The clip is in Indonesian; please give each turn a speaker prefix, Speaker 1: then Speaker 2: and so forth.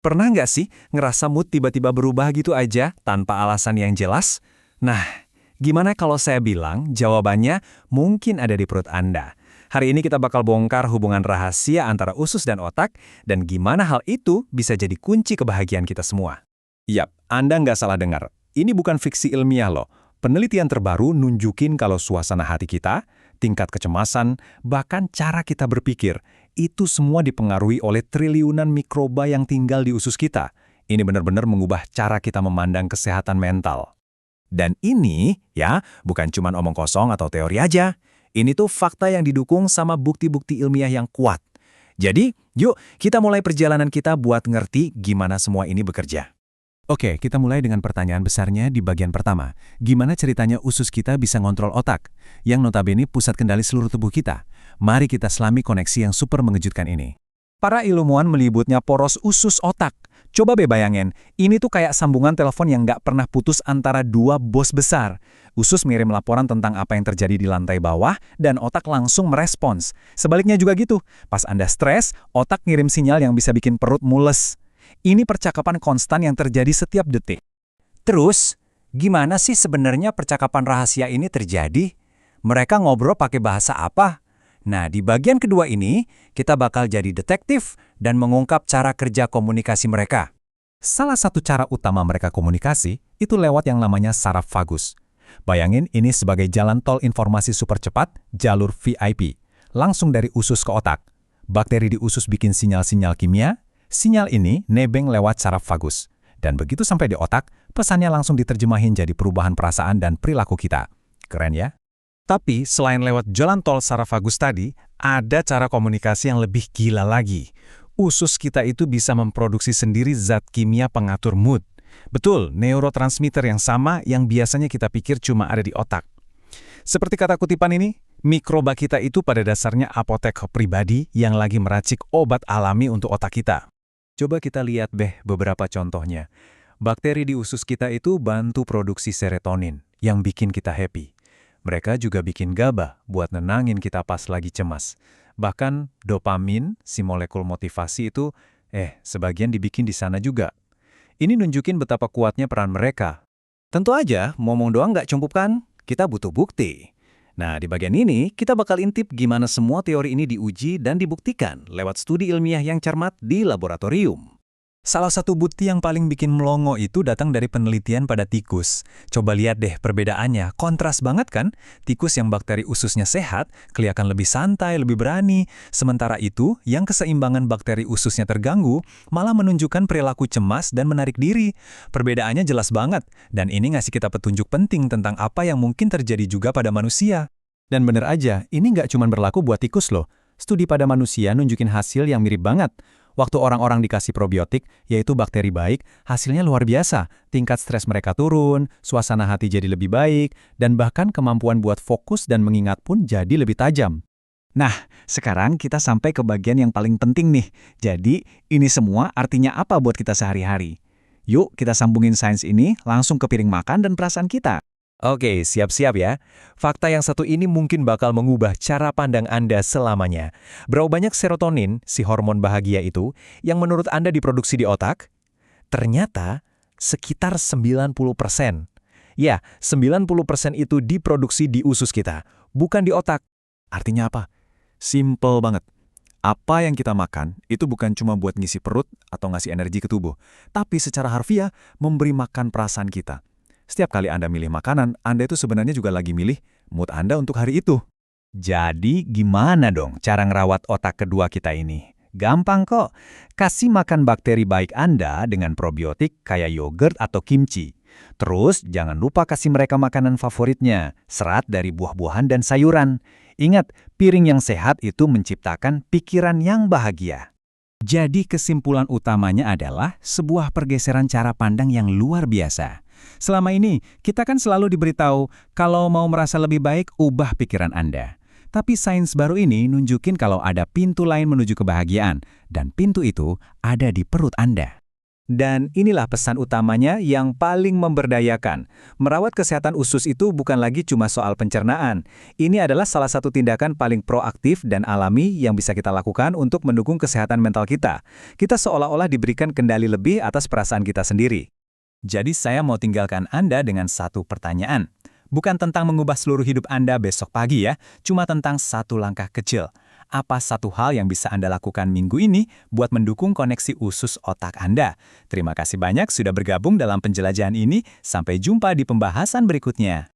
Speaker 1: Pernah nggak sih ngerasa mood tiba-tiba berubah gitu aja tanpa alasan yang jelas? Nah, gimana kalau saya bilang jawabannya mungkin ada di perut Anda? Hari ini kita bakal bongkar hubungan rahasia antara usus dan otak dan gimana hal itu bisa jadi kunci kebahagiaan kita semua. Yap, Anda nggak salah dengar. Ini bukan fiksi ilmiah loh. Penelitian terbaru nunjukin kalau suasana hati kita, tingkat kecemasan, bahkan cara kita berpikir, itu semua dipengaruhi oleh triliunan mikroba yang tinggal di usus kita. Ini benar-benar mengubah cara kita memandang kesehatan mental. Dan ini, ya, bukan cuma omong kosong atau teori aja. Ini tuh fakta yang didukung sama bukti-bukti ilmiah yang kuat. Jadi, yuk kita mulai perjalanan kita buat ngerti gimana semua ini bekerja. Oke, kita mulai dengan pertanyaan besarnya di bagian pertama. Gimana ceritanya usus kita bisa ngontrol otak, yang notabene pusat kendali seluruh tubuh kita? Mari kita selami koneksi yang super mengejutkan ini. Para ilmuwan melibutnya poros usus otak. Coba bayangin, ini tuh kayak sambungan telepon yang nggak pernah putus antara dua bos besar. Usus ngirim laporan tentang apa yang terjadi di lantai bawah, dan otak langsung merespons. Sebaliknya juga gitu, pas Anda stres, otak ngirim sinyal yang bisa bikin perut mules. Ini percakapan konstan yang terjadi setiap detik. Terus, gimana sih sebenarnya percakapan rahasia ini terjadi? Mereka ngobrol pakai bahasa apa? Nah, di bagian kedua ini, kita bakal jadi detektif dan mengungkap cara kerja komunikasi mereka. Salah satu cara utama mereka komunikasi itu lewat yang namanya saraf vagus. Bayangin ini sebagai jalan tol informasi super cepat, jalur VIP, langsung dari usus ke otak. Bakteri di usus bikin sinyal-sinyal kimia, sinyal ini nebeng lewat saraf vagus. Dan begitu sampai di otak, pesannya langsung diterjemahin jadi perubahan perasaan dan perilaku kita. Keren ya? Tapi selain lewat jalan tol saraf vagus tadi, ada cara komunikasi yang lebih gila lagi. Usus kita itu bisa memproduksi sendiri zat kimia pengatur mood. Betul, neurotransmitter yang sama yang biasanya kita pikir cuma ada di otak. Seperti kata kutipan ini, mikroba kita itu pada dasarnya apotek pribadi yang lagi meracik obat alami untuk otak kita. Coba kita lihat beberapa contohnya. Bakteri di usus kita itu bantu produksi serotonin yang bikin kita happy. Mereka juga bikin GABA buat nenangin kita pas lagi cemas. Bahkan dopamin, si molekul motivasi itu, sebagian dibikin di sana juga. Ini nunjukin betapa kuatnya peran mereka. Tentu aja, ngomong doang nggak cukup kan? Kita butuh bukti. Nah, di bagian ini, kita bakal intip gimana semua teori ini diuji dan dibuktikan lewat studi ilmiah yang cermat di laboratorium. Salah satu bukti yang paling bikin melongo itu datang dari penelitian pada tikus. Coba lihat deh perbedaannya, kontras banget kan? Tikus yang bakteri ususnya sehat, kelihatan lebih santai, lebih berani. Sementara itu, yang keseimbangan bakteri ususnya terganggu, malah menunjukkan perilaku cemas dan menarik diri. Perbedaannya jelas banget, dan ini ngasih kita petunjuk penting tentang apa yang mungkin terjadi juga pada manusia. Dan bener aja, ini nggak cuma berlaku buat tikus loh. Studi pada manusia nunjukin hasil yang mirip banget. Waktu orang-orang dikasih probiotik, yaitu bakteri baik, hasilnya luar biasa. Tingkat stres mereka turun, suasana hati jadi lebih baik, dan bahkan kemampuan buat fokus dan mengingat pun jadi lebih tajam. Nah, sekarang kita sampai ke bagian yang paling penting nih. Jadi, ini semua artinya apa buat kita sehari-hari? Yuk, kita sambungin sains ini langsung ke piring makan dan perasaan kita. Oke, siap-siap ya. Fakta yang satu ini mungkin bakal mengubah cara pandang Anda selamanya. Berapa banyak serotonin, si hormon bahagia itu, yang menurut Anda diproduksi di otak? Ternyata sekitar 90%. Ya, 90% itu diproduksi di usus kita, bukan di otak. Artinya apa? Simple banget. Apa yang kita makan itu bukan cuma buat ngisi perut atau ngasih energi ke tubuh, tapi secara harfiah memberi makan perasaan kita. Setiap kali Anda milih makanan, Anda itu sebenarnya juga lagi milih mood Anda untuk hari itu. Jadi gimana dong cara ngerawat otak kedua kita ini? Gampang kok. Kasih makan bakteri baik Anda dengan probiotik kayak yogurt atau kimchi. Terus jangan lupa kasih mereka makanan favoritnya, serat dari buah-buahan dan sayuran. Ingat, piring yang sehat itu menciptakan pikiran yang bahagia. Jadi kesimpulan utamanya adalah sebuah pergeseran cara pandang yang luar biasa. Selama ini, kita kan selalu diberitahu kalau mau merasa lebih baik, ubah pikiran Anda. Tapi sains baru ini nunjukin kalau ada pintu lain menuju kebahagiaan, dan pintu itu ada di perut Anda. Dan inilah pesan utamanya yang paling memberdayakan. Merawat kesehatan usus itu bukan lagi cuma soal pencernaan. Ini adalah salah satu tindakan paling proaktif dan alami yang bisa kita lakukan untuk mendukung kesehatan mental kita. Kita seolah-olah diberikan kendali lebih atas perasaan kita sendiri. Jadi saya mau tinggalkan Anda dengan satu pertanyaan. Bukan tentang mengubah seluruh hidup Anda besok pagi ya, cuma tentang satu langkah kecil. Apa satu hal yang bisa Anda lakukan minggu ini buat mendukung koneksi usus otak Anda? Terima kasih banyak sudah bergabung dalam penjelajahan ini. Sampai jumpa di pembahasan berikutnya.